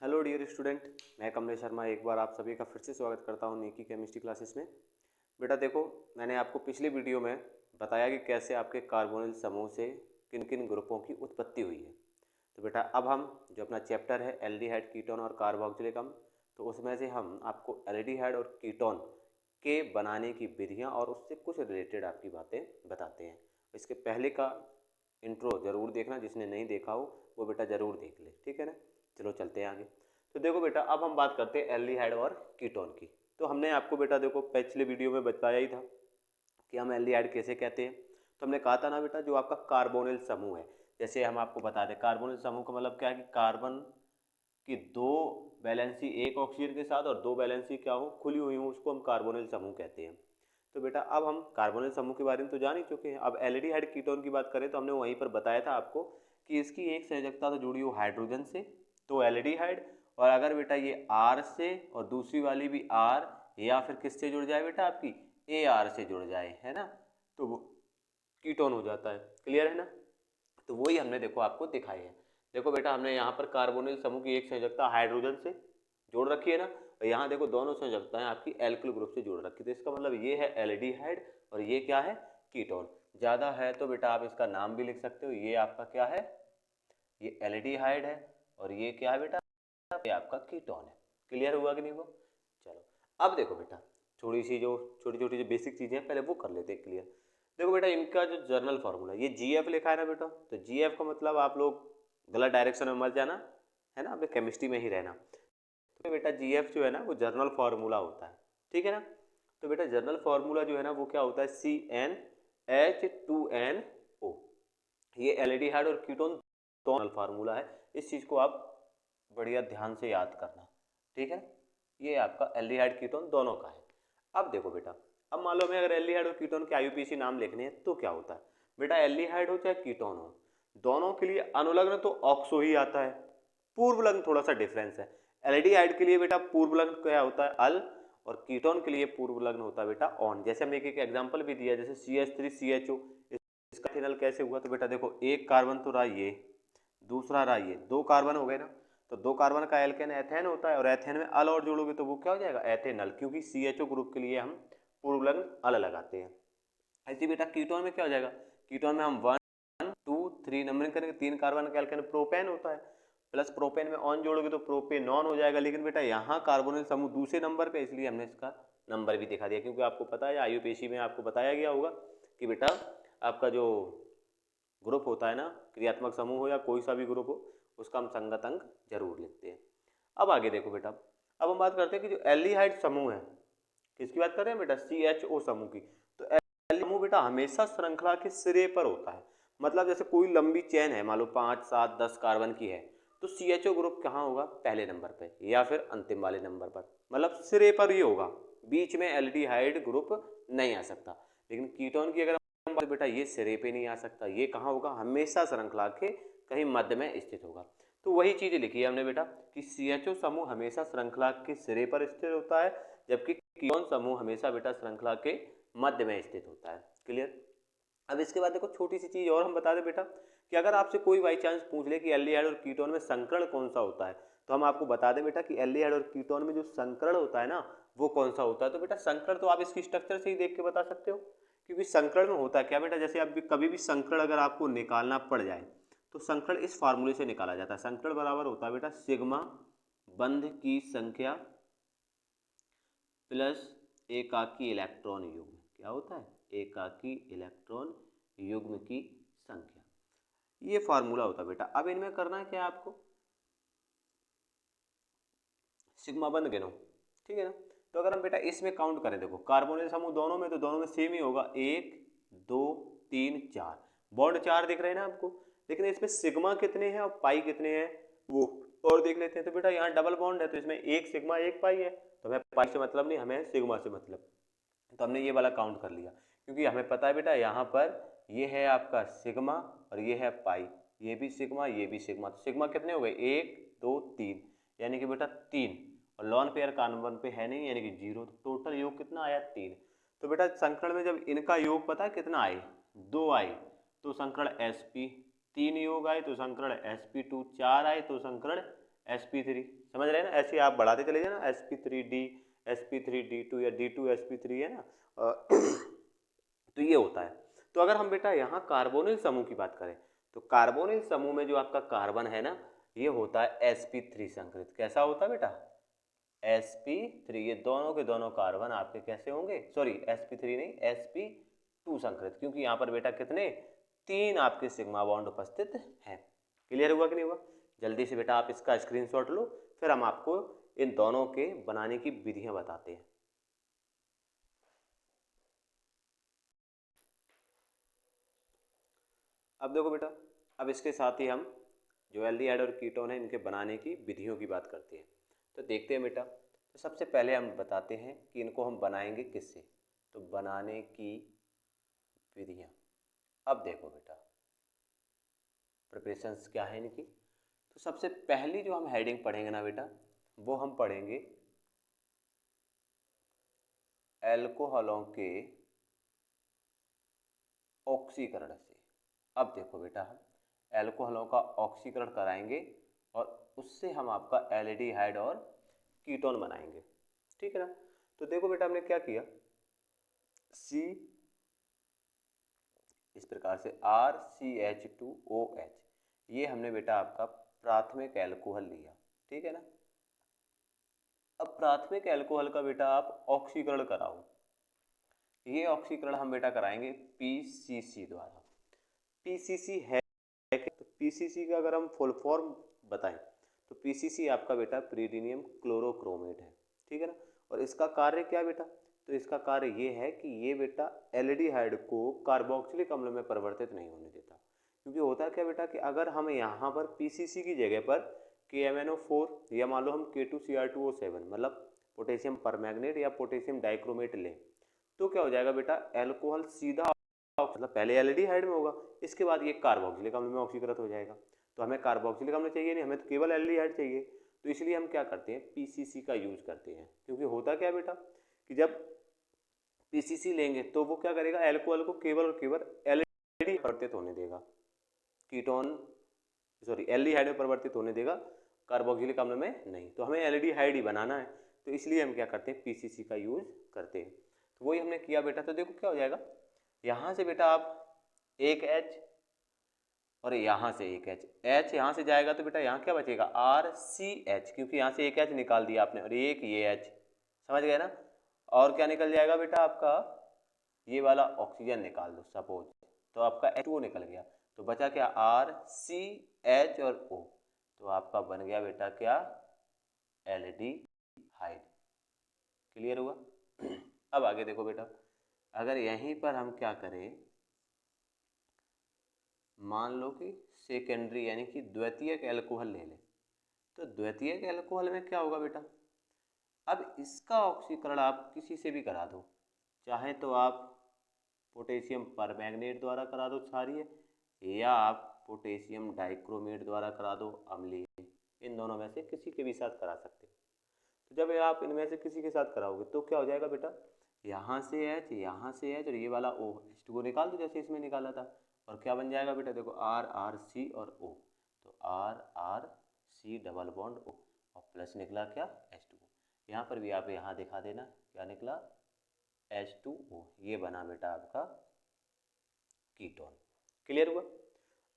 Hello dear student, मैं कमलेश शर्मा एक बार आप सभी का फिर से स्वागत करता हूं नीकी केमिस्ट्री क्लासेस में। बेटा देखो, मैंने आपको पिछली वीडियो में बताया कि कैसे आपके कार्बोनिल समूह से किन किन ग्रुपों की उत्पत्ति हुई है। तो बेटा अब हम जो अपना चैप्टर है एल्डिहाइड, कीटोन और कार्बोक्सिलिक अम्ल, तो उसमें से हम आपको एल्डिहाइड और कीटोन के बनाने की विधियाँ और उससे कुछ रिलेटेड आपकी बातें बताते हैं। इसके पहले का इंट्रो ज़रूर देखना, जिसने नहीं देखा हो वो बेटा ज़रूर देख ले, ठीक है ना। चलो चलते हैं आगे। तो देखो बेटा, अब हम बात करते हैं एल्डिहाइड और कीटोन की। तो हमने आपको बेटा देखो पिछले वीडियो में बताया ही था कि हम एल्डिहाइड कैसे कहते हैं। तो हमने कहा था ना बेटा, जो आपका कार्बोनिल समूह है, जैसे हम आपको बता दें कार्बोनिल समूह का मतलब क्या है कि कार्बन की दो वैलेंसी एक ऑक्सीजन के साथ और दो वैलेंसी क्या हो, खुली हुई हो, उसको हम कार्बोनिल समूह कहते हैं। तो बेटा अब हम कार्बोनिल समूह के बारे में तो जान ही चुके हैं। अब एल्डिहाइड कीटोन की बात करें तो हमने वहीं पर बताया था आपको कि इसकी एक संयोजकता तो जुड़ी हो हाइड्रोजन से, तो एल्डिहाइड। और अगर बेटा ये आर से और दूसरी वाली भी आर या फिर किससे जुड़ जाए बेटा, आपकी ए आर से जुड़ जाए, है ना, तो वो कीटोन हो जाता है। क्लियर है ना। तो वही हमने देखो आपको दिखाई है। देखो बेटा, हमने यहाँ पर कार्बोनिल समूह की एक संयोजकता हाइड्रोजन से जोड़ रखी है ना, और यहाँ देखो दोनों संयोजकताएं आपकी एल्किल ग्रुप से जोड़ रखी है। तो इसका मतलब ये है एल्डिहाइड और ये क्या है, कीटोन। ज़्यादा है तो बेटा आप इसका नाम भी लिख सकते हो, ये आपका क्या है, ये एल्डिहाइड है और ये क्या है बेटा, ये आपका कीटोन है। क्लियर हुआ कि नहीं हुआ। चलो अब देखो बेटा, थोड़ी सी जो छोटी छोटी जो बेसिक चीज़ें हैं पहले वो कर लेते हैं क्लियर। देखो बेटा, इनका जो जर्नल फार्मूला ये GF लिखा है ना बेटा, तो GF का मतलब आप लोग गलत डायरेक्शन में मत जाना, है ना, अपने केमिस्ट्री में ही रहना। तो बेटा GF जो है ना वो जर्नल फार्मूला होता है, ठीक है ना। तो बेटा जर्नल फार्मूला जो है ना वो क्या होता है, CnH2nO। ये एल्डिहाइड और कीटोन दोनों फार्मूला है। इस चीज़ को आप बढ़िया ध्यान से याद करना, ठीक है। ये आपका एल्डिहाइड कीटोन दोनों का है। अब देखो बेटा, अब मान लो मैं अगर एल्डिहाइड और कीटोन के IUPAC नाम लिखने हैं तो क्या होता है बेटा, एल्डिहाइड हो चाहे कीटोन हो, दोनों के लिए अनुलग्न तो ऑक्सो ही आता है, पूर्व लग्न थोड़ा सा डिफरेंस है। एल्डिहाइड के लिए बेटा पूर्व लग्न क्या होता है, अल, और कीटोन के लिए पूर्व लग्न होता है बेटा ऑन। जैसे हमने एक एग्जांपल भी दिया, जैसे CH3CHO, इसका फिनल कैसे हुआ, तो बेटा देखो एक कार्बन तो रहा ये, दूसरा रहा ये, दो कार्बन हो गए ना, तो दो कार्बन का एल्केन एथेन होता है और एथेन में अल और जोड़ोगे तो वो क्या हो जाएगा, एथेनल, क्योंकि CHO ग्रुप के लिए हम पूर्व लग्न अल लगाते हैं। ऐसे बेटा कीटोन में क्या हो जाएगा, कीटोन में हम 1 2 3 नंबरिंग करेंगे, तीन कार्बन का एल्केन प्रोपेन होता है, प्लस प्रोपेन में ऑन जोड़ोगे तो प्रोपेनॉन हो जाएगा। लेकिन बेटा यहाँ कार्बोनिल समूह दूसरे नंबर पे, इसलिए हमने इसका नंबर भी दिखा दिया, क्योंकि आपको पता है IUPAC में आपको बताया गया होगा कि बेटा आपका जो ग्रुप होता है ना, क्रियात्मक समूह हो या कोई सा भी ग्रुप हो, उसका हम संगत अंक जरूर लिखते हैं। अब आगे देखो बेटा, अब हम बात करते हैं कि जो एल्डिहाइड समूह है, किसकी बात कर रहे हैं बेटा, CHO समूह की। तो एल्डिहाइड समूह बेटा हमेशा श्रृंखला के सिरे पर होता है। मतलब जैसे कोई लंबी चेन है, मान लो 5 7 10 कार्बन की है, तो CHO ग्रुप कहाँ होगा, पहले नंबर पर या फिर अंतिम वाले नंबर पर, मतलब सिरे पर ही होगा, बीच में एल्डिहाइड ग्रुप नहीं आ सकता। लेकिन कीटोन की अगर बेटा ये सिरे पे नहीं आ सकता, ये कहाँ होगा, हमेशा श्रृंखला के कहीं मध्य में स्थित होगा। तो वही चीज लिखी है हमने बेटा कि CHO समूह हमेशा श्रृंखला के सिरे पर स्थित होता है, जबकि कीटोन समूह हमेशा बेटा श्रृंखला के मध्य में स्थित होता है। क्लियर। अब इसके बाद देखो छोटी सी चीज और हम बता दें बेटा, कि अगर आपसे कोई बाई चांस पूछ ले कि एल्डिहाइड और कीटोन में संकरण कौन सा होता है, तो हम आपको बता दें बेटा कि एल्डिहाइड और कीटोन में जो संकरण होता है ना वो कौन सा होता है। तो बेटा संकरण तो आप इसकी स्ट्रक्चर से ही देख के बता सकते हो, क्योंकि संकरण में होता है क्या बेटा, जैसे आप कभी भी संकरण अगर आपको निकालना पड़ जाए तो संकरण इस फार्मूले से निकाला जाता है। संकरण बराबर होता है बेटा सिग्मा बंध की संख्या प्लस एकाकी इलेक्ट्रॉन युग्म। क्या होता है, एकाकी इलेक्ट्रॉन युग्म की संख्या, ये फार्मूला होता है बेटा। अब इनमें करना है क्या है आपको, सिग्मा बंध गिनो, ठीक है ना। तो अगर हम बेटा इसमें काउंट करें, देखो कार्बोनिल समूह दोनों में, तो दोनों में सेम ही होगा, 1 2 3 4, बॉन्ड 4 दिख रहे हैं ना आपको। लेकिन इसमें सिग्मा कितने हैं और पाई कितने हैं वो और देख लेते हैं। तो बेटा यहाँ डबल बॉन्ड है, तो इसमें एक सिग्मा एक पाई है, तो हमें पाई से मतलब नहीं, हमें सिग्मा से मतलब। तो हमने ये वाला काउंट कर लिया, क्योंकि हमें पता है बेटा यहाँ पर ये है आपका सिग्मा और ये है पाई, ये भी सिग्मा ये भी सिग्मा। तो सिग्मा कितने हो गए, 1 2 3, यानी कि बेटा 3, और लॉन पेयर कार्बन पे है नहीं, यानी कि 0। तो टोटल योग कितना आया, 3। तो बेटा संकरण में जब इनका योग पता है कितना आए, 2 आए, तो संकरण sp 3 योग आए, तो संकरण sp2 4 आए, तो संकरण sp3, समझ रहे हैं ना, ऐसे आप बढ़ाते चले जाए ना, sp3d, sp3d2 या d2sp3 है ना। तो ये होता है। तो अगर हम बेटा यहाँ कार्बोनिल समूह की बात करें तो कार्बोनिल समूह में जो आपका कार्बन है ना ये होता है sp3 संकरित। कैसा होता है बेटा? sp3। ये दोनों के दोनों कार्बन आपके कैसे होंगे, सॉरी sp3 नहीं sp2 संकरित, क्योंकि यहाँ पर बेटा कितने 3 आपके सिग्मा बॉन्ड उपस्थित हैं। क्लियर हुआ कि नहीं हुआ? जल्दी से बेटा आप इसका स्क्रीनशॉट लो, फिर हम आपको इन दोनों के बनाने की विधियां बताते हैं। अब देखो बेटा, अब इसके साथ ही हम जो एल्डिहाइड और कीटोन है इनके बनाने की विधियों की बात करते हैं। तो देखते हैं बेटा, तो सबसे पहले हम बताते हैं कि इनको हम बनाएंगे किससे। तो बनाने की विधियां, अब देखो बेटा प्रिपरेशंस क्या है इनकी। तो सबसे पहली जो हम हेडिंग पढ़ेंगे ना बेटा वो हम पढ़ेंगे एल्कोहलों के ऑक्सीकरण से। अब देखो बेटा हम एल्कोहलों का ऑक्सीकरण कराएंगे और उससे हम आपका एल्डिहाइड और कीटोन बनाएंगे, ठीक है ना। तो देखो बेटा हमने क्या किया, सी इस प्रकार से RCH2OH, ये हमने बेटा आपका प्राथमिक एल्कोहल लिया, ठीक है ना। अब प्राथमिक एल्कोहल का बेटा आप ऑक्सीकरण कराओ, ये ऑक्सीकरण हम बेटा कराएंगे PCC द्वारा। PCC है, तो PCC का अगर हम फुल फॉर्म बताएं तो PCC आपका बेटा प्रीडिनियम क्लोरोक्रोमेट है, ठीक है ना। और इसका कार्य क्या है बेटा, तो इसका कार्य ये है कि ये बेटा एल्डिहाइड को कार्बोक्सिलिक अम्ल में परिवर्तित नहीं होने देता। क्योंकि होता क्या बेटा कि अगर हम यहाँ पर PCC की जगह पर KMNO4 या मान लो हम K2Cr2O7 मतलब पोटेशियम परमैंगनेट या पोटेशियम डाइक्रोमेट लें, तो क्या हो जाएगा बेटा, एल्कोहल सीधा मतलब पहले एल्डिहाइड में होगा, इसके बाद ये कार्बोक्सिलिक अम्ल में ऑक्सीकृत हो जाएगा। तो हमें कार्बोक्सिलिक अम्ल चाहिए नहीं, हमें तो केवल एल्डिहाइड चाहिए। तो इसलिए हम क्या करते हैं, पीसीसी का यूज करते हैं। क्योंकि होता क्या बेटा कि जब पीसीसी लेंगे तो वो क्या करेगा, एल्कोहल को केवल और केवल एल्डिहाइड परिवर्तित होने देगा, कीटोन सॉरी एल्डिहाइड में परिवर्तित होने देगा, कार्बोक्सिलिक अम्ल में नहीं। तो हमें एल्डिहाइड ही बनाना है, तो इसलिए हम क्या करते हैं, पीसीसी का यूज करते हैं। तो वही हमने किया बेटा। तो देखो क्या हो जाएगा, यहाँ से बेटा आप एक H और यहाँ से एक H यहाँ से जाएगा तो बेटा यहाँ क्या बचेगा RCH, क्योंकि यहाँ से एक H निकाल दिया आपने और एक ये H, समझ गए ना। और क्या निकल जाएगा बेटा आपका, ये वाला ऑक्सीजन निकाल दो सपोज, तो आपका H2O निकल गया, तो बचा क्या RCH और O, तो आपका बन गया बेटा क्या एल्डिहाइड। क्लियर हुआ? अब आगे देखो बेटा, अगर यहीं पर हम क्या करें, मान लो कि सेकेंडरी यानी कि द्वितीयक एल्कोहल ले लें, तो द्वितीयक एल्कोहल में क्या होगा बेटा, अब इसका ऑक्सीकरण आप किसी से भी करा दो, चाहे तो आप पोटेशियम परमैंगनेट द्वारा करा दो क्षारीय, या आप पोटेशियम डाइक्रोमेट द्वारा करा दो अम्लीय, इन दोनों में से किसी के भी साथ करा सकते हो। तो जब आप इनमें से किसी के साथ कराओगे तो क्या हो जाएगा बेटा, यहाँ से H यहाँ से H और ये वाला O, H2O निकाल दो जैसे इसमें निकाला था, और क्या बन जाएगा बेटा, देखो RRC और O, तो RRC डबल बॉन्ड O और प्लस निकला क्या H2O। यहाँ पर भी आप यहाँ दिखा देना क्या निकला H2O, ये बना बेटा आपका कीटोन। क्लियर हुआ?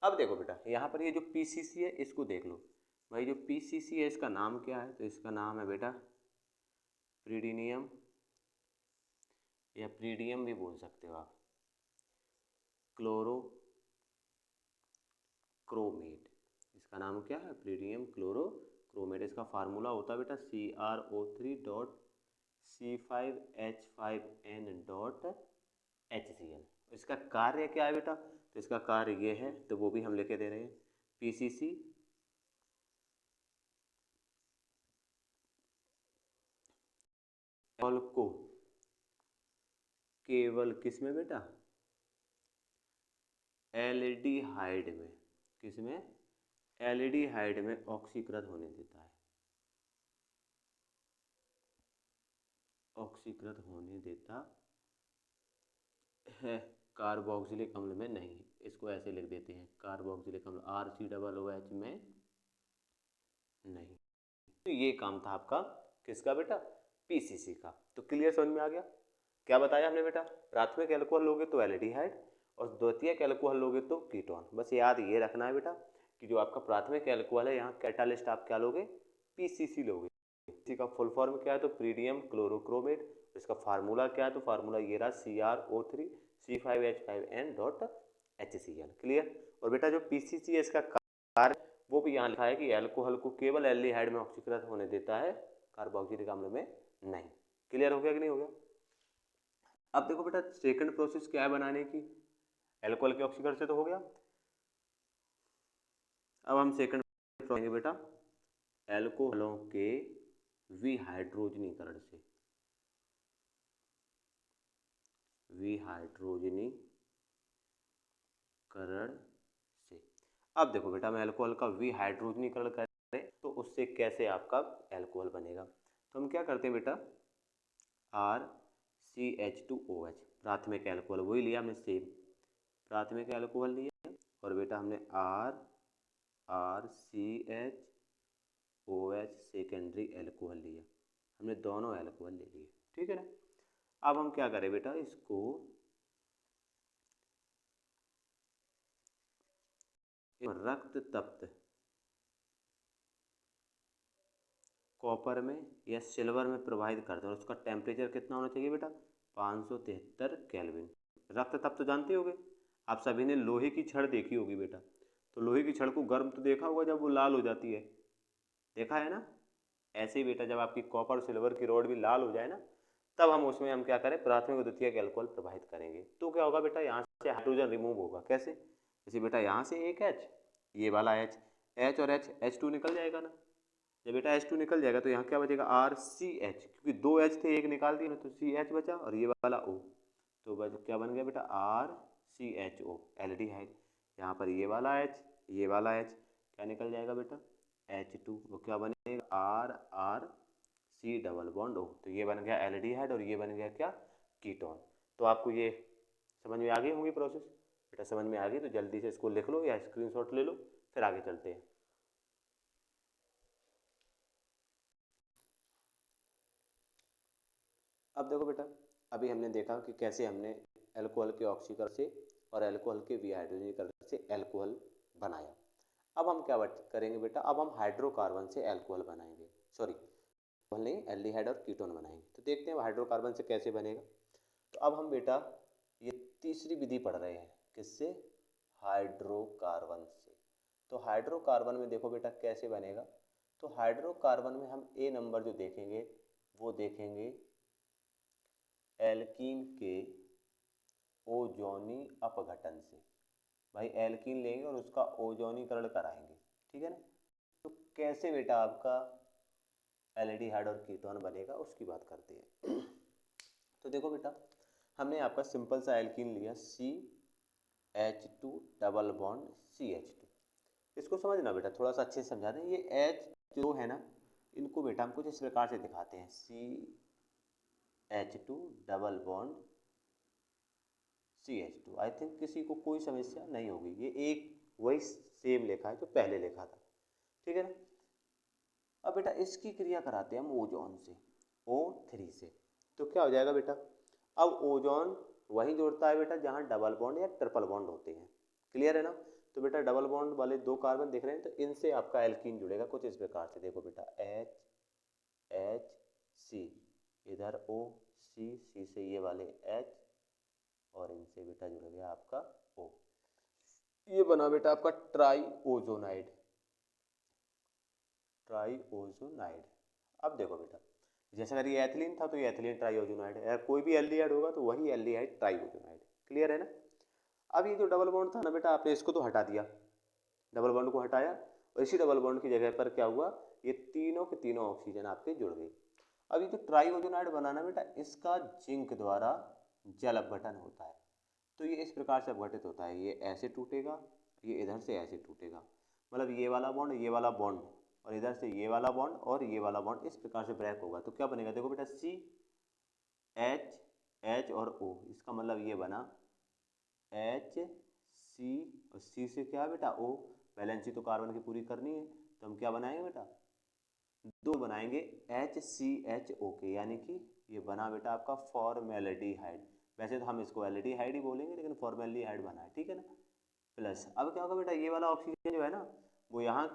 अब देखो बेटा यहाँ पर ये जो PCC है इसको देख लो भाई, जो PCC है इसका नाम क्या है, तो इसका नाम है बेटा प्रीडिनियम या प्रीडियम भी बोल सकते हो आप, क्लोरोक्रोमेट। इसका नाम क्या है, प्रीडियम क्लोरोक्रोमेट। इसका फार्मूला होता है बेटा CrO3.C5H5N.HCl। इसका कार्य क्या है बेटा, तो इसका कार्य ये है, तो वो भी हम लिखे दे रहे हैं, पीसीसी को केवल किस में बेटा, एल्डिहाइड में, किस में, एल्डिहाइड में ऑक्सीकृत होने देता है, ऑक्सीकृत होने देता है, कार्बोक्सिलिक अम्ल में नहीं। इसको ऐसे लिख देते हैं, कार्बोक्सिलिक अम्ल RC डबल OH में नहीं। तो ये काम था आपका किसका बेटा, पीसीसी का। तो क्लियर समझ में आ गया। क्या बताया हमने बेटा, प्राथमिक एल्कोहल लोगे तो एल्डिहाइड और द्वितीयक एल्कोहल लोगे तो कीटोन। बस याद ये रखना है बेटा कि जो आपका प्राथमिक एल्कोहल है यहाँ कैटालिस्ट आप क्या लोगे, पीसीसी लोगे। इसी का फुल फॉर्म क्या है, तो प्रीडियम क्लोरोक्रोमेट। इसका फार्मूला क्या है, तो फार्मूला ये रहा CrO3 C5H5N.HCl। क्लियर। और बेटा जो पीसीसी है इसका कार्य वो भी यहाँ लिखा है कि एल्कोहल को केवल एल्डिहाइड में ऑक्सीकृत होने देता है, कार्बोक्सिलिक अम्ल में नहीं। क्लियर हो गया कि नहीं हो गया। अब देखो बेटा सेकंड प्रोसेस क्या है बनाने की, एल्कोहल के ऑक्सीकरण से तो हो गया। अब हम सेकंड प्रोसेस बेटा एल्कोहलों के विहाइड्रोजनीकरण से, विहाइड्रोजनीकरण से। अब देखो बेटा हम एल्कोहल का विहाइड्रोजनीकरण करें तो उससे कैसे आपका एल्कोहल बनेगा। तो हम क्या करते हैं बेटा, RCH2OH प्राथमिक एल्कोहल वही लिया हमने, सेम प्राथमिक एल्कोहल लिया और बेटा हमने RCHOH सेकेंडरी एल्कोहल लिया। हमने दोनों एल्कोहल ले लिए, ठीक है ना। अब हम क्या करें बेटा, इसको रक्त तप्त कॉपर में या सिल्वर में प्रवाहित करते हैं और उसका टेम्परेचर कितना होना चाहिए बेटा, 573 केल्विन। रक्त तप्त तो जानते होगे आप सभी ने, लोहे की छड़ देखी होगी बेटा। तो लोहे की छड़ को गर्म तो देखा होगा जब वो लाल हो जाती है, देखा है ना। ऐसे ही बेटा जब आपकी कॉपर सिल्वर की रॉड भी लाल हो जाए ना, तब हम उसमें हम क्या करें, प्राथमिक और द्वितीयक एल्कोहल प्रवाहित करेंगे। तो क्या होगा बेटा, यहाँ से हाइड्रोजन रिमूव होगा। कैसे, जैसे बेटा यहाँ से एक H, ये वाला H और H2 निकल जाएगा ना। जब बेटा H2 निकल जाएगा तो यहाँ क्या बचेगा, RCH, क्योंकि दो H थे एक निकाल दिए तो CH बचा और ये वाला O, तो क्या बन गया बेटा RCHO एल्डिहाइड। यहाँ पर ये वाला H, ये वाला H क्या निकल जाएगा बेटा H2, वो क्या बनेगा RRC डबल बॉन्ड O। तो ये बन गया एल्डिहाइड और ये बन गया क्या, कीटोन। तो आपको ये समझ में आ गई होंगी प्रोसेस। बेटा समझ में आ गई तो जल्दी से इसको लिख लो या स्क्रीनशॉट ले लो, फिर आगे चलते हैं। अब देखो बेटा, अभी हमने देखा कि कैसे हमने एल्कोहल के ऑक्सीकरण से और एल्कोहल के विहाइड्रोजनीकरण से एल्कोहल बनाया। अब हम क्या करेंगे बेटा, अब हम हाइड्रोकार्बन से एल्कोहल बनाएंगे, सॉरी नहीं, एल्डिहाइड और कीटोन बनाएंगे। तो देखते हैं हाइड्रोकार्बन से कैसे बनेगा। तो अब हम बेटा ये तीसरी विधि पढ़ रहे हैं, किससे, हाइड्रोकार्बन से। तो हाइड्रोकार्बन में देखो बेटा कैसे बनेगा। तो हाइड्रोकार्बन में हम ए नंबर जो देखेंगे वो देखेंगे एल्कीन के ओजोनी अपघटन से। भाई एल्कीन लेंगे और उसका ओजोनीकरण कराएंगे, ठीक है ना। तो कैसे बेटा आपका एल्डिहाइड और कीटोन बनेगा उसकी बात करते हैं। तो देखो बेटा हमने आपका सिंपल सा एल्कीन लिया CH2 डबल बॉन्ड CH2। इसको समझना बेटा, थोड़ा सा अच्छे से समझा दें। ये H जो है ना, इनको बेटा हम कुछ इस प्रकार से दिखाते हैं, CH2 double bond CH2। I think किसी को कोई समस्या नहीं होगी, ये एक वही सेम लिखा है जो पहले लिखा था, ठीक है ना। अब बेटा इसकी क्रिया कराते हैं हम ओजोन से, O3 से। तो क्या हो जाएगा बेटा, अब ओजोन वहीं जुड़ता है बेटा जहाँ डबल बॉन्ड या ट्रिपल बॉन्ड होते हैं। क्लियर है ना। तो बेटा डबल बॉन्ड वाले दो कार्बन दिख रहे हैं, तो इनसे आपका एल्कीन जुड़ेगा कुछ इस प्रकार से। देखो बेटा HHC, इधर C से ये वाले H और इनसे बेटा जुड़ गया आपका O। ये बना बेटा आपका ट्राई ओजोनाइड। अब देखो बेटा जैसे अगर ये एथिलीन था तो ये एथिलीन ट्राईओजोनाइड है, अगर कोई भी एल्डिहाइड होगा तो वही एल्डिहाइड ट्राईओजोनाइड। क्लियर है ना। अब ये जो डबल बॉन्ड था ना बेटा, आपने इसको तो हटा दिया, डबल बॉन्ड को हटाया और इसी डबल बॉन्ड की जगह पर क्या हुआ, ये तीनों के तीनों ऑक्सीजन आपके जुड़ गए। अब ये जो ट्राईओजोनाइड बनाना बेटा, इसका जिंक द्वारा जल अपघटन होता है। तो ये इस प्रकार से अपघटित होता है, ये ऐसे टूटेगा, ये इधर से ऐसे टूटेगा, मतलब ये वाला बॉन्ड ये वाला बॉन्ड और इधर से ये वाला बॉन्ड और ये वाला बॉन्ड इस प्रकार से ब्रेक होगा। तो क्या बनेगा, देखो बेटा CH और O, इसका मतलब ये बना HC और C से क्या है बेटा O। वैलेंसी तो कार्बन की पूरी करनी है, तो हम क्या बनाएंगे बेटा दो बनाएंगे HCHO के, यानी कि ये बना बेटा आपका फॉर्मेल्डिहाइड। वैसे तो हम इसको एल्डिहाइड ही बोलेंगे, लेकिन फॉर्मेल्डिहाइड बना है, ठीक है ना। प्लस अब क्या होगा बेटा, ये वाला ऑक्सीजन जो है ना वो यहाँ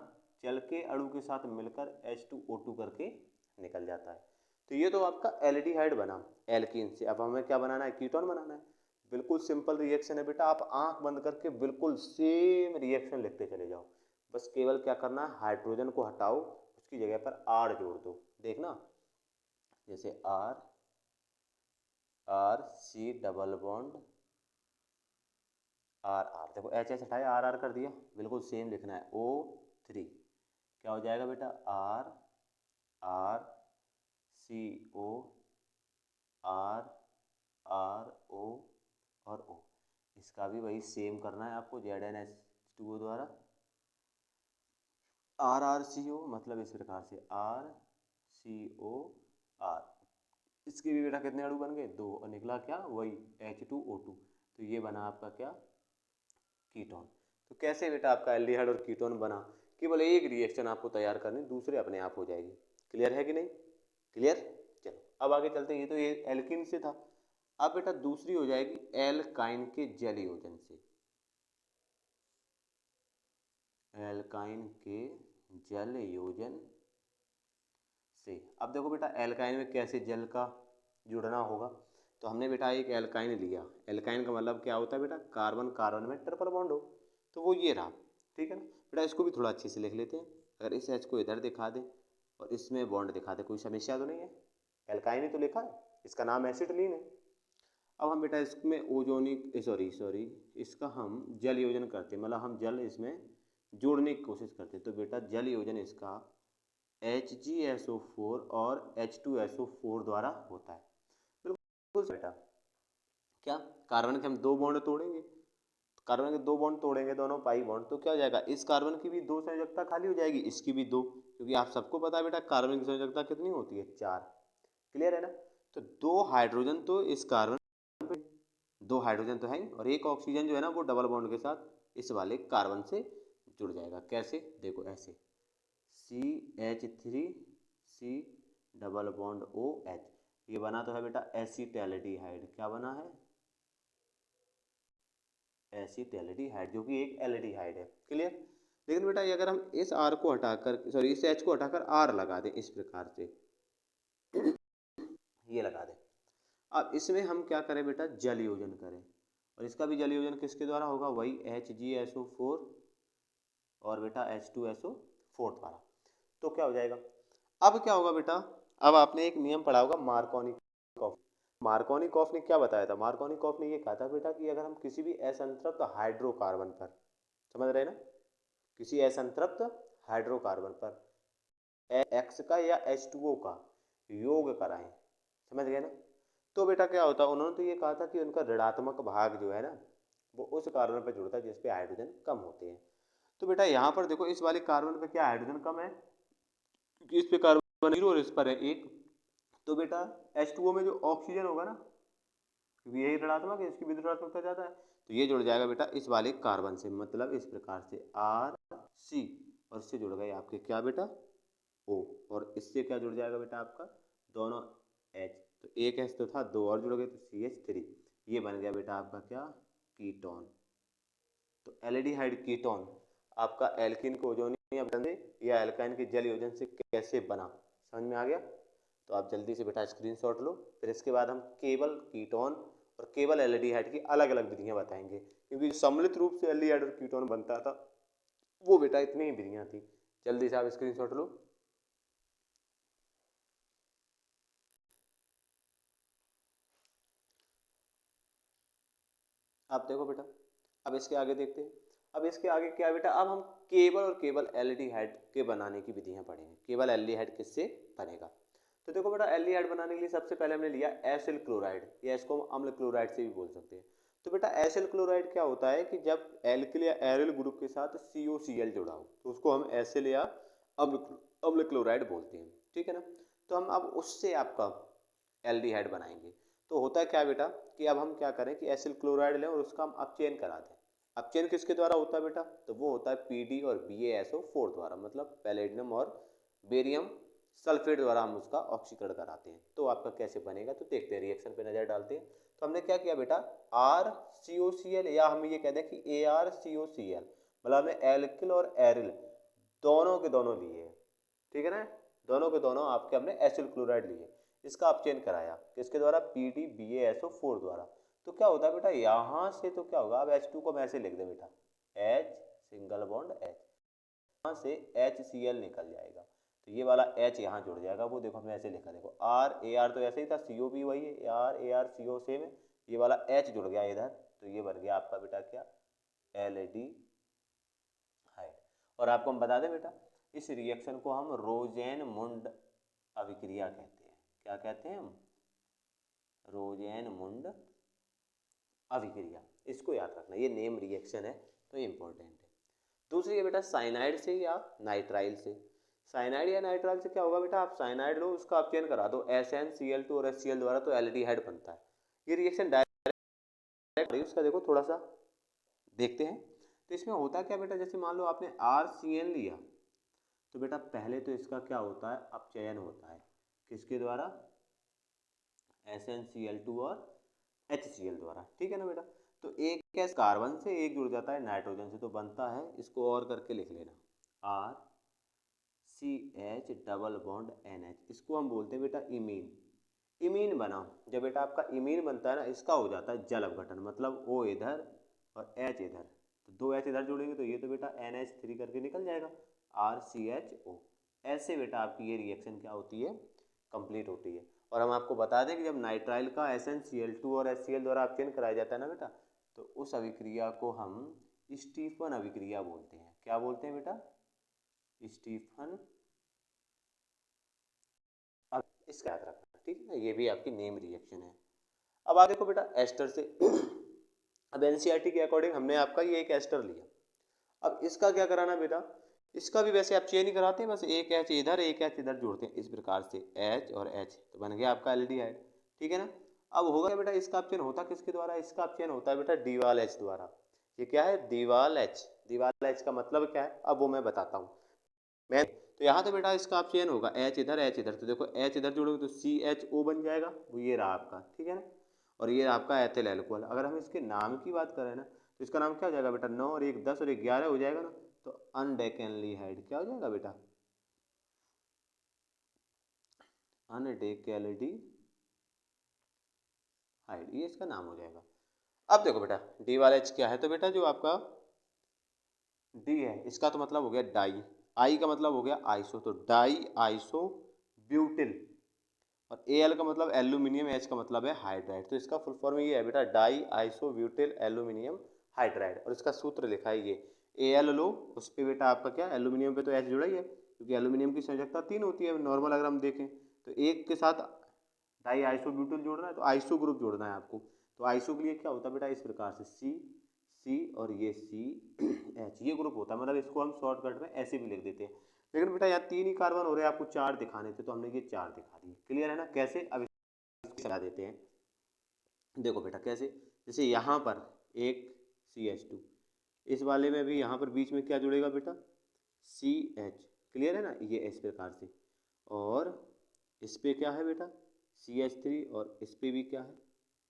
चल के अणु के साथ मिलकर H2O2 करके निकल जाता है। तो ये तो आपका एल्डिहाइड बना एल्कीन से। अब हमें क्या बनाना है, कीटोन बनाना है। बिल्कुल सिंपल रिएक्शन है बेटा, आप आंख बंद करके बिल्कुल सेम रिएक्शन लिखते चले जाओ। बस केवल क्या करना है, हाइड्रोजन को हटाओ, उसकी जगह पर R जोड़ दो। देखना, जैसे RC डबल बॉन्ड RR, देखो H हटाया, RR कर दिया, बिल्कुल सेम लिखना है। O3 क्या हो जाएगा बेटा, RCO RRO और O। इसका भी वही सेम करना है आपको, ZnH2O द्वारा। RRCO मतलब इस प्रकार से RCOR, इसके भी बेटा कितने अणु बन गए, 2, और निकला क्या, वही H2O2। तो ये बना आपका क्या, कीटोन। तो कैसे बेटा आपका एल्डिहाइड और कीटोन बना, केवल एक रिएक्शन आपको तैयार करनी, दूसरे अपने आप हो जाएगी। क्लियर है कि नहीं, क्लियर। चलो अब आगे चलते हैं, ये तो ये एल्किन से था। अब बेटा दूसरी हो जाएगी एल्काइन के जल योजन से। एल्काइन के जल योजन से। अब देखो बेटा एल्काइन में कैसे जल का जुड़ना होगा। तो हमने बेटा एक एल्काइन लिया, एल्काइन का मतलब क्या होता है बेटा, कार्बन कार्बन में ट्रिपल बॉन्ड हो, तो वो ये रहा, ठीक है ना बेटा। इसको भी थोड़ा अच्छे से लिख लेते हैं। अगर इस H को इधर दिखा दें और इसमें बॉन्ड दिखा दे, कोई समस्या तो नहीं है, एल्काइन ही तो लिखा है, इसका नाम एसिटिलीन है। अब हम बेटा इसमें ओजोनिक सॉरी इसका हम जल योजन करते हैं, मतलब हम जल इसमें जोड़ने की कोशिश करते हैं। तो बेटा जल योजन इसका HgSO4 और H2SO4 द्वारा होता है। बिल्कुल बेटा, क्या कार्बन के हम दो बॉन्ड तोड़ेंगे, कार्बन के दो बॉन्ड तोड़ेंगे, दोनों पाई बॉन्ड, तो क्या हो जाएगा, इस कार्बन की भी दो संयोजकता खाली हो जाएगी, इसकी भी दो, क्योंकि आप सबको पता है बेटा कार्बन की संयोजकता कितनी होती है, 4। क्लियर है ना। तो दो हाइड्रोजन तो इस कार्बन पे, दो हाइड्रोजन तो है ही, और एक ऑक्सीजन जो है ना वो डबल बॉन्ड के साथ इस वाले कार्बन से जुड़ जाएगा। कैसे, देखो ऐसे CH3C डबल बॉन्ड OH, ये बना तो है बेटा एसिटैल्डिहाइड। क्या बना है, एसिटैल्डिहाइड, जो कि एक एल्डिहाइड है। क्लियर। लेकिन बेटा अगर हम इस R को हटाकर, सॉरी इस H को हटाकर R लगा दें इस प्रकार से, ये लगा दें, अब इसमें हम क्या करें बेटा, जल योजन करें, और इसका भी जल योजन किसके द्वारा होगा, वही HgSO4 और बेटा H2SO4 द्वारा। तो क्या हो जाएगा, अब क्या होगा बेटा, अब आपने एक नियम पढ़ा होगा मार्कोनिकॉफ। मार्कोनिकॉफ ने क्या बताया था, मार्कोनिकॉफ ने ये कहा था बेटा कि अगर हम किसी भी असंतृप्त हाइड्रोकार्बन पर, समझ रहे ना, किसी असंतृप्त हाइड्रोकार्बन पर X का या H2O का योग कराएं, समझ गए ना। तो बेटा क्या होता है, उन्होंने तो ये कहा था कि उनका ऋणात्मक भाग जो है ना वो उस कार्बन पर जुड़ता है जिस पे हाइड्रोजन कम होते हैं। तो बेटा यहाँ पर देखो इस वाले कार्बन पे क्या हाइड्रोजन कम है, क्योंकि इस पे कार्बन 0 और इस पर है 1। तो बेटा H2O में जो ऑक्सीजन होगा ना, क्योंकि यही ऋणात्मक है, इसकी भी ऋणात्मकता ज़्यादा है, तो ये जुड़ जाएगा बेटा इस वाले कार्बन से, मतलब इस प्रकार से RC, और इससे जुड़ गए आपके क्या बेटा O, और इससे क्या जुड़ जाएगा बेटा आपका दोनों H, तो एक H तो था, दो और जुड़ गए तो CH3, ये बन गया बेटा आपका क्या, कीटोन। तो एल्डिहाइड कीटोन आपका एल्किन को ओजोनियम या एल्काइन के जल योजन से कैसे बना, समझ में आ गया। तो आप जल्दी से बेटा स्क्रीनशॉट लो, फिर इसके बाद हम केवल कीटोन और केवल एल्डिहाइड की अलग अलग विधियां बताएंगे, क्योंकि सम्मिलित रूप से एल्डिहाइड और कीटोन बनता था वो बेटा इतनी ही विधियां थी। जल्दी से आप स्क्रीनशॉट लो। आप देखो बेटा, अब इसके आगे देखते हैं। अब इसके आगे क्या है बेटा, अब हम केवल और केवल एल्डिहाइड के बनाने की विधियां पढ़ेंगे। केवल एल्डिहाइड किससे बनेगा, तो देखो बेटा एल्डिहाइड बनाने के लिए सबसे पहले हमने लिया एसिल क्लोराइड, या इसको हम अम्ल क्लोराइड से भी बोल सकते हैं। तो बेटा एसिल क्लोराइड क्या होता है कि जब एल्किल या एरिल ग्रुप के साथ COCl जुड़ा हो तो उसको हम एसिल या अम्ल क्लोराइड बोलते हैं, ठीक है ना। तो हम अब उससे आपका एल्डिहाइड बनाएंगे। तो होता है क्या बेटा कि अब हम क्या करें कि एसिल क्लोराइड लें और उसका हम अपचयन करा दें। अपचयन किसके द्वारा होता है बेटा, तो वो होता है PD और BaSO4 द्वारा, मतलब पैलेडियम और बेरियम सल्फेट द्वारा हम उसका ऑक्सीकरण कराते हैं। तो आपका कैसे बनेगा, तो देखते हैं, रिएक्शन पे नज़र डालते हैं। तो हमने क्या किया बेटा, RCOCl, या हम ये कहते हैं कि ArCOCl, मतलब हमने एल्किल और एरिल दोनों के दोनों लिए हैं, ठीक है ना, दोनों के दोनों आपके हमने एसिल क्लोराइड लिए, इसका अपचयन कराया किसके द्वारा, PDBaSO4 द्वारा। तो क्या होता है बेटा, यहाँ से तो क्या होगा, अब H2 को हम ऐसे लिख दें बेटा, H सिंगल बॉन्ड H, यहाँ से HCl निकल जाएगा, तो ये वाला H यहाँ जुड़ जाएगा, वो देखो हमने ऐसे लिखा, देखो RAR तो ऐसे ही था, CO भी वही है, RARCO सेम है, ये वाला H जुड़ गया इधर, तो ये बन गया आपका बेटा क्या, एल्डिहाइड। और आपको हम बता दें बेटा, इस रिएक्शन को हम रोजेन-मुंड अभिक्रिया कहते हैं। क्या कहते हैं हम, रोजेन-मुंड अभिक्रिया, इसको याद रखना, ये नेम रिएक्शन है तो ये इंपॉर्टेंट है। दूसरी है बेटा साइनाइड से या नाइट्राइल से। साइनाइड या नाइट्राइल से क्या होगा बेटा, आप साइनाइड लो, उसका अपचयन करा दो SnCl2 और HCl द्वारा, तो एल्डिहाइड बनता है। ये रिएक्शन डायरेक्ट, उसका देखो थोड़ा सा देखते हैं। तो इसमें होता क्या बेटा, जैसे मान लो आपने RCN लिया, तो बेटा पहले तो इसका क्या होता है, अपचयन होता है किसके द्वारा, SnCl2 और HCl द्वारा, ठीक है ना बेटा। तो एक क्या कार्बन से एक जुड़ जाता है नाइट्रोजन से, तो बनता है, इसको और करके लिख लेना, RCH डबल बॉन्ड NH, इसको हम बोलते हैं बेटा इमीन। इमीन बना, जब बेटा आपका इमीन बनता है ना, इसका हो जाता है जल अपघटन, मतलब O इधर और H इधर, तो दो H इधर जुड़ेंगे तो ये तो बेटा NH3 करके निकल जाएगा, RCHO। ऐसे बेटा आपकी ये रिएक्शन क्या होती है, कंप्लीट होती है। और हम आपको बता दें कि जब नाइट्राइल का SnCl2 और HCl द्वारा अपचयन कराया जाता है ना बेटा, तो उस अभिक्रिया को हम स्टीफन अभिक्रिया बोलते हैं। क्या बोलते हैं बेटा, स्टीफन, अब इसका याद रखना, ठीक है ना, ये भी आपकी नेम रिएक्शन है। अब आ देखो बेटा एस्टर से अब एनसीईआरटी के अकॉर्डिंग हमने आपका ये एक एस्टर लिया, अब इसका क्या कराना बेटा, इसका भी वैसे आप चेंज कराते हैं, बस एक एच इधर एक एच इधर जोड़ते हैं, इस प्रकार से एच और एच, तो बन गया आपका एल्डिहाइड, ठीक है ना। अब होगा क्या बेटा, इसका अपचयन होता किसके द्वारा, इसका अपचयन होता है बेटा डीवाल एच द्वारा। ये क्या है, दीवाल एच, दीवाल एच का मतलब क्या है, अब वो मैं बताता हूँ मैं। तो यहाँ तो बेटा इसका अपचयन होगा, एच इधर, तो देखो एच इधर जोड़ोगे तो CHO बन जाएगा, वो ये रहा आपका, ठीक है ना। और ये आपका एथिल एल्कोहल। अगर हम इसके नाम की बात करें ना, तो इसका नाम क्या हो जाएगा बेटा, 9 और 1 10 और 1 11 हो जाएगा ना, तो अनडेकेनलीहाइड क्या हो जाएगा बेटा, अनडेकेल्डिहाइड, ये इसका नाम हो जाएगा। अब देखो बेटा डी वाला एच क्या है, तो बेटा जो आपका डी है इसका तो मतलब हो गया डाई, आई का मतलब हो गया आइसो, तो डाई आइसो ब्यूटिल, और एल का मतलब एल्यूमिनियम, एच का मतलब है हाइड्राइड, तो इसका फुल फॉर्म ये है बेटा diisobutyl aluminium hydride, और इसका सूत्र लिखा है ये एल लो, उस पर बेटा आपका क्या एल्यूमिनियम पे तो एच जुड़ा ही है, क्योंकि एल्यूमिनियम की संयोजकता 3 होती है नॉर्मल, अगर हम देखें तो एक के साथ डाई आइसो ब्यूटिल जोड़ना है तो आइसो ग्रुप जोड़ना है आपको, तो आइसो के लिए क्या होता है बेटा, इस प्रकार से सी और ये CH, ये ग्रुप होता है, मतलब इसको हम शॉर्टकट में ऐसे भी लिख देते हैं। लेकिन बेटा यहाँ 3 ही कार्बन हो रहे हैं, आपको 4 दिखाने थे, तो हमने ये 4 दिखा दिए, क्लियर है ना। कैसे, अब चला देते हैं, देखो बेटा कैसे, जैसे यहाँ पर एक CH2, इस वाले में भी यहाँ पर बीच में क्या जुड़ेगा बेटा, CH, क्लियर है ना, ये इस प्रकार से, और इस पे क्या है बेटा CH3, और इस पे भी क्या है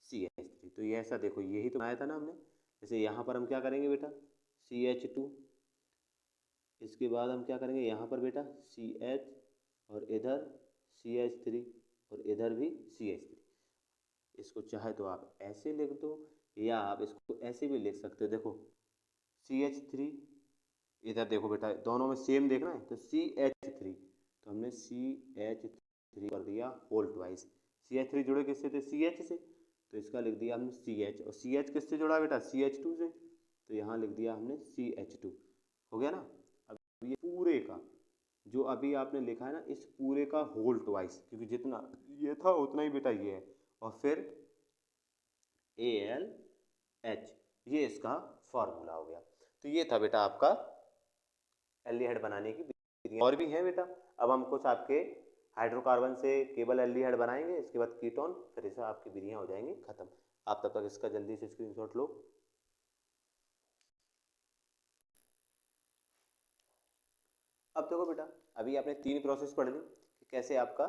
CH3, तो ये ऐसा देखो, यही तो बनाया था ना हमने। जैसे यहाँ पर हम क्या करेंगे बेटा CH2, इसके बाद हम क्या करेंगे यहाँ पर बेटा CH, और इधर CH3, और इधर भी CH3। इसको चाहे तो आप ऐसे लिख दो, या आप इसको ऐसे भी लिख सकते हो, देखो CH3, इधर देखो बेटा दोनों में सेम देखना है, तो CH3, तो हमने CH3 कर दिया होल ट्वाइस, CH3 जुड़े किससे थे, CH से, तो इसका लिख दिया हमने CH, और CH किससे जुड़ा बेटा CH2 से, तो यहाँ लिख दिया हमने CH2, हो गया ना। अब ये पूरे का जो अभी आपने लिखा है ना, इस पूरे का होल ट्वाइस, क्योंकि जितना ये था उतना ही बेटा ये है, और फिर ALH, ये इसका फॉर्मूला हो गया। तो ये था बेटा आपका एल्डिहाइड बनाने की विधियां, और भी हैं बेटा। अब हम कुछ आपके हाइड्रोकार्बन से केवल एल्डिहाइड बनाएंगे, इसके बाद कीटोन, फिर इसे आपकी विधियां हो जाएंगी खत्म। आप तब तक इसका जल्दी से स्क्रीनशॉट लो। अब देखो बेटा, अभी आपने 3 प्रोसेस पढ़ ली कि कैसे आपका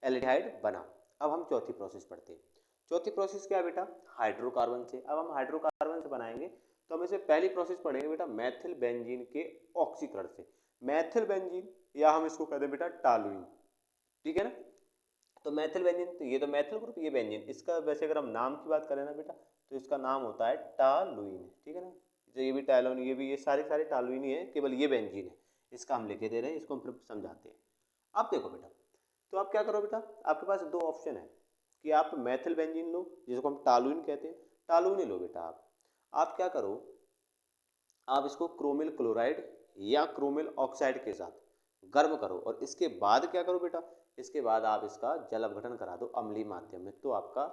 एल्डिहाइड बना। अब हम चौथी प्रोसेस पढ़ते हैं। चौथी प्रोसेस क्या है बेटा, हाइड्रोकार्बन से। अब हम हाइड्रोकार्बन से बनाएंगे तो हम इसे पहली प्रोसेस पढ़ेंगे बेटा मैथिल बेंजीन के ऑक्सीकरण से। मैथिल बेंजीन या हम इसको कहते हैं बेटा टालुइन, ठीक है ना। तो मैथिल बेंजीन, तो ये तो मैथिल ग्रुप, ये बेंजीन, इसका वैसे अगर हम नाम की बात करें ना बेटा तो इसका नाम होता है टालुइन, ठीक है ना। तो ये भी टालुइन, ये भी, ये सारे टालुइन ही है, केवल ये बेंजीन है, इसका हम लिखे दे रहे हैं, इसको हम फिर समझाते हैं। अब देखो बेटा, तो आप क्या करो बेटा, आपके पास दो ऑप्शन है कि आप मैथिल बेंजीन लो जिसको हम टालुइन कहते हैं, टालुइन ही लो बेटा। आप क्या करो, आप इसको क्रोमिल क्लोराइड या क्रोमिल ऑक्साइड के साथ गर्म करो और इसके बाद क्या करो बेटा, इसके बाद आप इसका जल अपघटन करा दो अम्लीय माध्यम में, तो आपका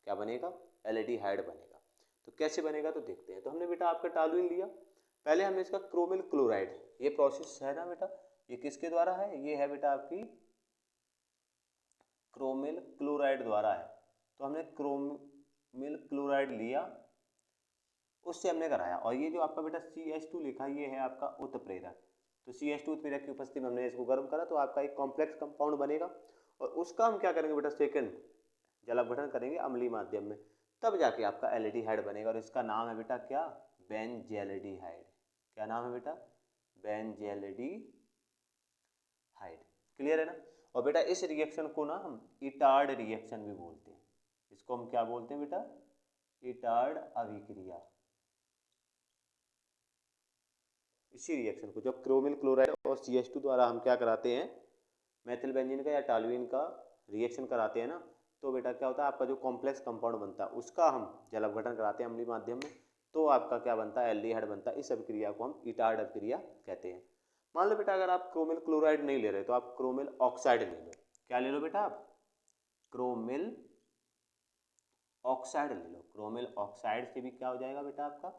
क्या बनेगा, एल्डिहाइड बनेगा। तो कैसे बनेगा तो देखते हैं। तो हमने बेटा आपका टालुइन लिया, पहले हमने इसका क्रोमिल क्लोराइड, ये प्रोसेस है ना बेटा, ये किसके द्वारा है, ये है बेटा आपकी क्रोमिल क्लोराइड द्वारा है। तो हमने क्रोमिल क्लोराइड लिया, उससे हमने कराया, और ये जो आपका बेटा CH2 लिखा है, ये है आपका उत्प्रेरक। तो CH2 उत्प्रेरक की उपस्थिति में हमने इसको गर्म करा, तो आपका एक कॉम्प्लेक्स कंपाउंड बनेगा, और उसका हम क्या करेंगे बेटा, सेकंड जल अपघटन करेंगे अम्लीय माध्यम में, तब जाके आपका एल्डिहाइड बनेगा, और इसका नाम है बेटा क्या, बेंजेल्डिहाइड। क्या नाम है बेटा, बेंजेल्डिहाइड। क्लियर है ना। और बेटा इस रिएक्शन को ना हम इटार्ड रिएक्शन भी बोलते हैं, इसको हम क्या बोलते हैं बेटा, इटार्ड अभिक्रिया। इसी रिएक्शन को जब क्रोमिल क्लोराइड और CH2 द्वारा हम क्या कराते हैं, मैथिल बेंजीन का या टालुइन का रिएक्शन कराते हैं ना, तो बेटा क्या होता है, आपका जो कॉम्प्लेक्स कंपाउंड बनता है उसका हम जल अपघटन कराते हैं अम्लीय माध्यम में, तो आपका क्या बनता है, एल्डिहाइड बनता है। इस अभिक्रिया को हम इटार्ड अभिक्रिया कहते हैं। मान लो बेटा अगर आप क्रोमिल क्लोराइड नहीं ले रहे तो आप क्रोमिल ऑक्साइड ले लो। क्या ले लो बेटा, आप क्रोमिल ऑक्साइड ले लो। क्रोमिल ऑक्साइड से भी क्या हो जाएगा बेटा, आपका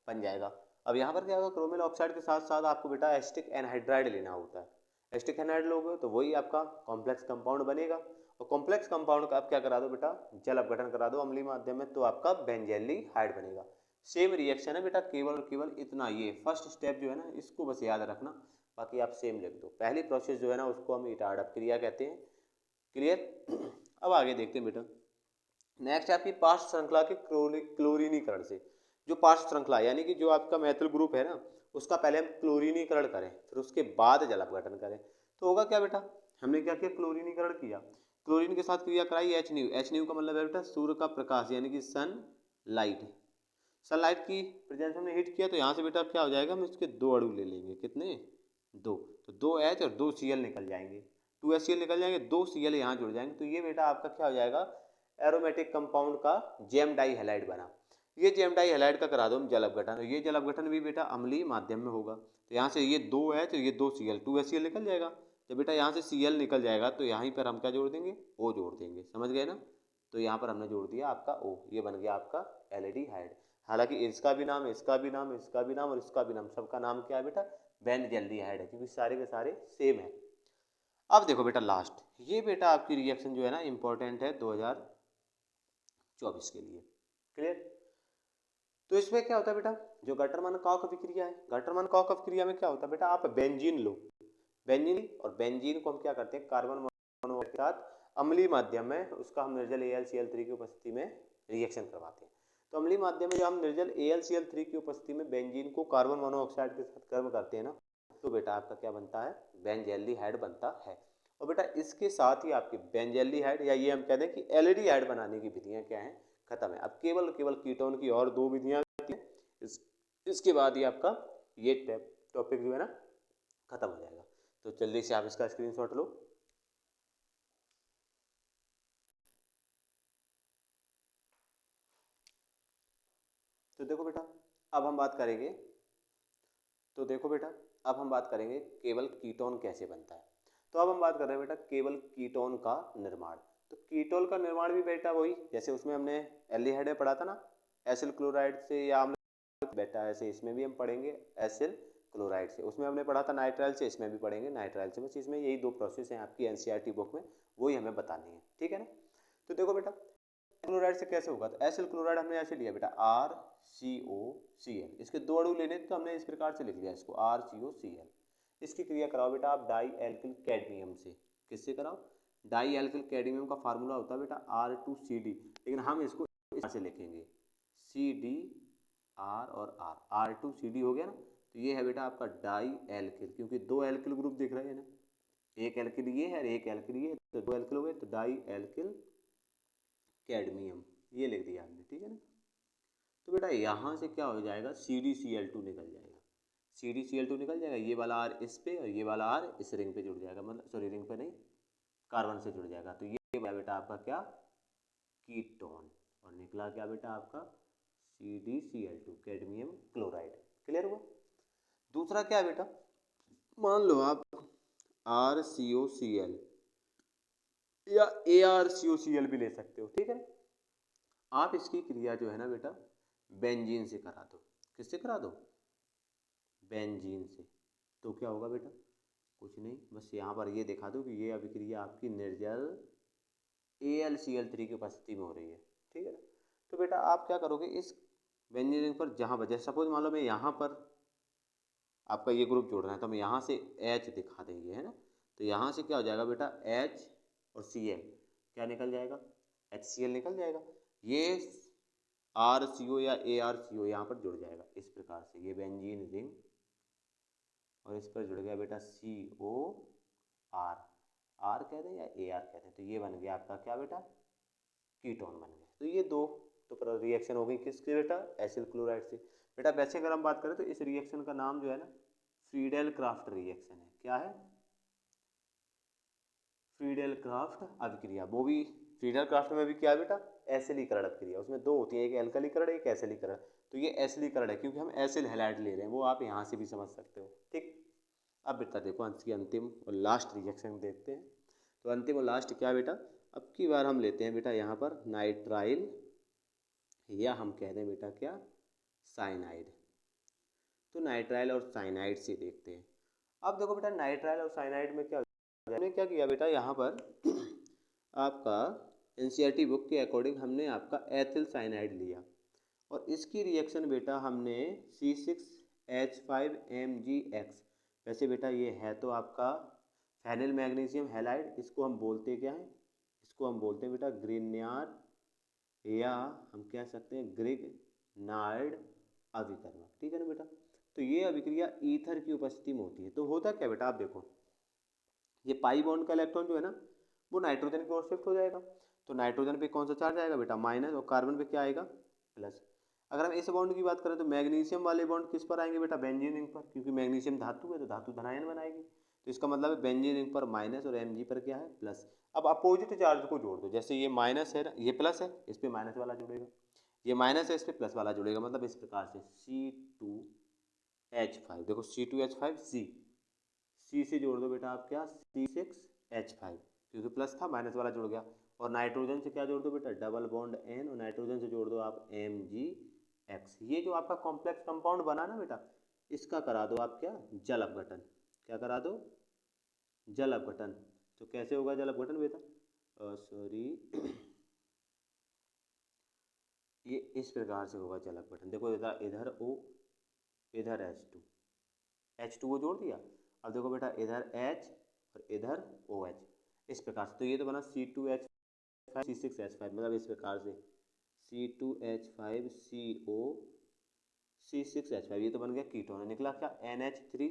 बन जाएगा। अब यहाँ पर क्या होगा, क्रोमिल ऑक्साइड के साथ साथ आपको बेटा एसिटिक एनहाइड्राइड लेना होता है। एसिटिक एनहाइड लोगे तो वही आपका कॉम्प्लेक्स कंपाउंड बनेगा, और कॉम्प्लेक्स कंपाउंड का आप क्या करा दो बेटा, जल अपघटन करा दो अम्लीय माध्यम में, तो आपका बेंजेल्डिहाइड बनेगा। सेम रिएक्शन है बेटा, केवल और केवल इतना, ये फर्स्ट स्टेप जो है ना इसको बस याद रखना, बाकी आप सेम लिख दो। पहली प्रोसेस जो है ना उसको हम इटार्ड अभिक्रिया कहते हैं। क्लियर। अब आगे देखते हैं बेटा, नेक्स्ट आपकी पार्श्व श्रृंखला के क्लोरीनीकरण से। जो पार्श्व श्रृंखला यानी कि जो आपका मैथिल ग्रुप है ना, उसका पहले हम क्लोरीनीकरण करें, फिर उसके बाद जल अपघटन करें, तो होगा क्या बेटा, हमने क्या किया, क्लोरीनीकरण किया, क्लोरीन के साथ क्रिया कराई HNU। HNU का मतलब है बेटा सूर्य का प्रकाश यानी कि सन लाइट। सनलाइट की प्रेजेंस में हीट किया, तो यहाँ से बेटा क्या हो जाएगा, हम इसके दो अणु ले लेंगे, कितने, दो, तो 2H और 2 Cl निकल जाएंगे, 2HCl निकल जाएंगे, 2 Cl यहाँ जुड़ जाएंगे, तो ये बेटा आपका क्या हो जाएगा, एरोमेटिक कंपाउंड का जेम डाई हैलाइड बना। ये जेम डाई हैलाइड का करा दो हम जल अपघटन, ये जल अपघटन भी बेटा अम्लीय माध्यम में होगा, तो यहाँ से ये 2H और ये 2 Cl, 2HCl निकल जाएगा। जब बेटा यहाँ से Cl निकल जाएगा तो यहाँ पर हम क्या जोड़ देंगे, O जोड़ देंगे, समझ गए ना। तो यहाँ पर हमने जोड़ दिया आपका O, ये बन गया आपका एल्डिहाइड। हालांकि इसका भी नाम, इसका भी नाम, इसका भी नाम और इसका भी नाम, सबका नाम क्या है बेटा, बेंजेल्डिहाइड है, क्योंकि सारे के सारे सेम है। अब देखो बेटा लास्ट, ये बेटा आपकी रिएक्शन जो है ना इंपॉर्टेंट है 2024 के लिए। क्लियर। तो इसमें क्या होता है बेटा, जो गटरमन कॉक अभिक्रिया है, गटरमन कॉक अभिक्रिया में क्या होता है बेटा, आप बेंजीन लो, बेंजीन, और बेंजीन को हम क्या करते हैं, कार्बन मोनोऑक्साइड के साथ अम्लीय माध्यम में उसका हम निर्जल AlCl3 की उपस्थिति में रिएक्शन करवाते हैं। तो अम्लीय माध्यम में जब हम निर्जल AlCl3 की उपस्थिति में बेंजीन को कार्बन मोनोऑक्साइड के साथ गर्म करते हैं ना, तो बेटा आपका क्या बनता है, बेंजेल्डिहाइड बनता है। और बेटा इसके साथ ही आपकी बेंजेल्डिहाइड या ये हम कहते हैं कि एल्डिहाइड बनाने की विधियां क्या हैं, खत्म है। अब केवल केवल कीटोन की और दो विधियां इसके बाद ही आपका ये टॉपिक जो है ना खत्म हो जाएगा। तो जल्दी से आप इसका स्क्रीनशॉट लो। तो देखो बेटा अब हम बात करेंगे, तो देखो बेटा अब हम बात करेंगे केवल कीटोन कैसे बनता है। तो अब हम बात कर रहे हैं बेटा केवल कीटोन का निर्माण। तो कीटोन का निर्माण भी बेटा वही जैसे उसमें हमने एल्डिहाइड में पढ़ा था ना, एसिल क्लोराइड से, या हमने बेटा ऐसे इसमें भी हम पढ़ेंगे एसिल क्लोराइड से, उसमें हमने पढ़ा था नाइट्राइल से, इसमें भी पढ़ेंगे नाइट्राइल से। बस इसमें यही दो प्रोसेस हैं आपकी एनसीईआरटी बुक में, वही हमें बतानी है, ठीक है ना। तो देखो बेटा क्लोराइड से कैसे होगा, तो एसिल क्लोराइड हमने ऐसे लिया बेटा RCOCl, इसके दो अणु लेने तो हमने इस प्रकार से लिख लिया इसको RCOCl। इसकी क्रिया कराओ बेटा आप डाई एल्किल कैडमियम से, किससे कराओ, डाई एल्किल कैडमियम का फार्मूला होता है बेटा R2CD, लेकिन हम इसको इस तरह से लिखेंगे CDR और R2CD हो गया ना। तो ये है बेटा आपका डाई एल्किल, क्योंकि दो एल्किल ग्रुप दिख रहे हैं ना, एक एल्किल ये है और एक एल्किल ये है, तो दो एल्किल हो गए, तो डाई एल्किल कैडमियम ये लिख दिया हमने, ठीक है ना। तो बेटा यहाँ से क्या हो जाएगा, CdCl2 निकल जाएगा, CdCl2 निकल जाएगा, ये वाला R इस पे और ये वाला R इस रिंग पे जुड़ जाएगा, मतलब सॉरी रिंग पे नहीं, कार्बन से जुड़ जाएगा। तो ये बेटा आपका क्या, कीटोन, और निकला क्या बेटा आपका CdCl2 कैडमियम क्लोराइड। क्लियर हुआ। दूसरा क्या है बेटा, मान लो आप RCOCl या ArCOCl भी ले सकते हो, ठीक है। आप इसकी क्रिया जो है ना बेटा बेंजीन से करा दो, किससे करा दो, बेंजीन से। तो क्या होगा बेटा, कुछ नहीं, बस यहाँ पर ये दिखा दो कि ये अभिक्रिया आपकी निर्जल AlCl3 की उपस्थिति में हो रही है, ठीक है ना। तो बेटा आप क्या करोगे, इस बेंजीन रिंग पर जहाँ पर, जैसे सपोज मान लो मैं यहाँ पर आपका ये ग्रुप जोड़ रहा है, तो हम यहाँ से H दिखा देंगे, है ना। तो यहाँ से क्या हो जाएगा बेटा, H और Cl क्या निकल जाएगा, HCl निकल जाएगा। ये RCO या ArCO यहाँ पर जुड़ जाएगा इस प्रकार से, ये बेंजीन रिंग, और इस पर जुड़ गया बेटा COR, R कहते हैं या AR कहते हैं, तो ये बन गया आपका क्या बेटा, कीटोन बन गया। तो ये दो तो रिएक्शन हो गई किसके बेटा, एसिल क्लोराइड से। बेटा वैसे अगर हम बात करें तो इस रिएक्शन का नाम जो है ना फ्रीडेल क्राफ्ट रिएक्शन है। क्या है, फ्रीडेल क्राफ्ट अभिक्रिया। वो भी फ्रीडेल क्राफ्ट में भी क्या है बेटा, एसिलीकरण अभिक्रिया, उसमें दो होती है, एक एल्कलीकरण एक एसिलीकरण। तो ये एसिलीकरण है क्योंकि हम एसिल हैलाइड ले रहे हैं, वो आप यहाँ से भी समझ सकते हो, ठीक। अब बेटा देखो अंत की अंतिम और लास्ट रिएक्शन देखते हैं। तो अंतिम और लास्ट क्या बेटा, अब की बार हम लेते हैं बेटा यहाँ पर नाइट्राइल, या हम कह दें बेटा क्या, साइनाइड। तो नाइट्राइल और साइनाइड से देखते हैं। अब देखो बेटा नाइट्राइल और साइनाइड में क्या, हमने क्या किया बेटा, यहाँ पर आपका NCERT बुक के अकॉर्डिंग हमने आपका एथिल साइनाइड लिया, और इसकी रिएक्शन बेटा हमने C6H5MgX, वैसे बेटा ये है तो आपका फेनिल मैग्नीशियम हैलाइड, इसको हम बोलते क्या हैं, इसको हम बोलते हैं बेटा ग्रिग्नार्ड, या हम कह सकते हैं ग्रिग्नार्ड अभिकर्मक, ठीक है ना बेटा। तो ये अभिक्रिया ईथर की उपस्थिति में होती है। तो होता क्या बेटा, आप देखो ये पाई बॉन्ड का इलेक्ट्रॉन जो है ना वो नाइट्रोजन की ओर शिफ्ट हो जाएगा, तो नाइट्रोजन पे कौन सा चार्ज आएगा बेटा, माइनस, और कार्बन पे क्या आएगा, प्लस। अगर हम इस बॉन्ड की बात करें तो मैग्नीशियम वाले बॉन्ड किस पर आएंगे बेटा, बेंजीन रिंग पर, क्योंकि मैग्नीशियम धातु है तो धातु धनायन बनाएगी, तो इसका मतलब है बेंजीन रिंग पर माइनस और Mg पर क्या है, प्लस। अब अपोजिट चार्ज को जोड़ दो, जैसे ये माइनस है ना, ये प्लस है, इस पर माइनस वाला जुड़ेगा, ये माइनस है, इस पर प्लस वाला जुड़ेगा, मतलब इस प्रकार से C2H5, देखो C2H5 C से जोड़ दो बेटा आप क्या, C6H5, क्योंकि प्लस था माइनस वाला जुड़ गया, और नाइट्रोजन से क्या जोड़ दो बेटा, डबल बॉन्ड N, और नाइट्रोजन से जोड़ दो आप MgX। ये जो आपका कॉम्प्लेक्स कंपाउंड बना ना बेटा, इसका करा दो आप क्या, जल अपघटन। क्या करा दो, जल अपघटन। तो कैसे होगा जल अपघटन बेटा, सॉरी ये इस प्रकार से होगा जल अपघटन। देखो इधर O इधर H2O जोड़ दिया, अब देखो बेटा इधर H और इधर OH, इस प्रकार से। तो ये तो बना C2H5 C6H5, मतलब इस प्रकार से C2H5CO C6H5, ये तो बन गया कीटोन। निकला क्या, NH3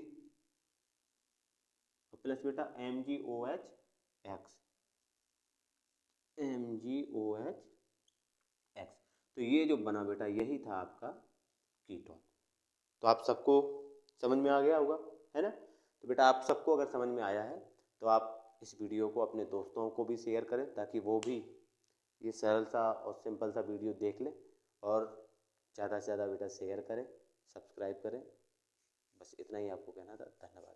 प्लस बेटा MgOH X। तो ये जो बना बेटा यही था आपका कीटोन। तो आप सबको समझ में आ गया होगा, है ना। तो बेटा आप सबको अगर समझ में आया है तो आप इस वीडियो को अपने दोस्तों को भी शेयर करें, ताकि वो भी ये सरल सा और सिंपल सा वीडियो देख लें, और ज़्यादा से ज़्यादा बेटा शेयर करें, सब्सक्राइब करें। बस इतना ही आपको कहना था। धन्यवाद।